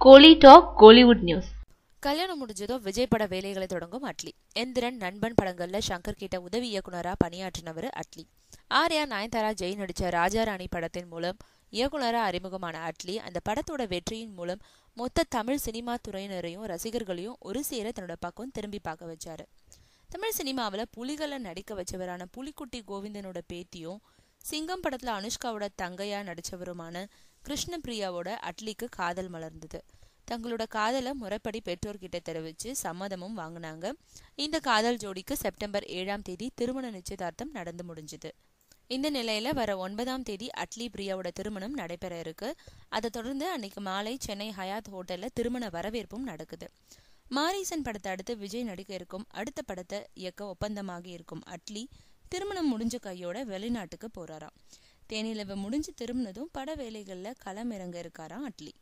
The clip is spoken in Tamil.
கோலி டாக் கோலிவுட் நியூஸ். கல்யாணம் முடிஞ்சதோ விஜய் பட வேலைகளை தொடங்கும் அட்லி. எந்திரன், நண்பன் படங்கள்ல சங்கர் கிட்ட உதவி இயக்குனரா பணியாற்றினவர் அட்லி. ஆர்யா, நயன்தாரா, ஜெய் நடிச்ச ராஜாராணி படத்தின் மூலம் இயக்குனரா அறிமுகமான அட்லி அந்த படத்தோட வெற்றியின் மூலம் மொத்த தமிழ் சினிமா துறையினரையும் ரசிகர்களையும் ஒரு சேர தன்னோட பக்கம் திரும்பி பார்க்க வச்சாரு. தமிழ் சினிமாவில் புலிகளை நடிக்க வச்சவரான புலிக்குட்டி கோவிந்தனோட பேத்தியும் சிங்கம் படத்துல அனுஷ்காவோட தங்கையா நடிச்சவருமான கிருஷ்ணபிரியாவோட அட்லிக்கு காதல் மலர்ந்தது. தங்களோட காதலை முறைப்படி பெற்றோர்கிட்ட தெரிவிச்சு சம்மதமும் வாங்கினாங்க. இந்த காதல் ஜோடிக்கு செப்டம்பர் 7ஆம் தேதி திருமண நிச்சயதார்த்தம் நடந்து முடிஞ்சது. இந்த நிலையில வர 9ஆம் தேதி அட்லி பிரியாவோட திருமணம் நடைபெற இருக்கு. அதை தொடர்ந்து அன்னைக்கு மாலை சென்னை ஹயாத் ஹோட்டல்ல திருமண வரவேற்பும் நடக்குது. மாரீசன் படத்தை அடுத்து விஜய் நடிக்க இருக்கும் அடுத்த படத்தை இயக்க ஒப்பந்தமாகி இருக்கும் அட்லி திருமணம் முடிஞ்ச கையோட வெளிநாட்டுக்கு போறாராம். தேனிலவு முடிஞ்சு திரும்பினதும் பட வேலைகள்ல களம் இறங்க இருக்காராம் அட்லி.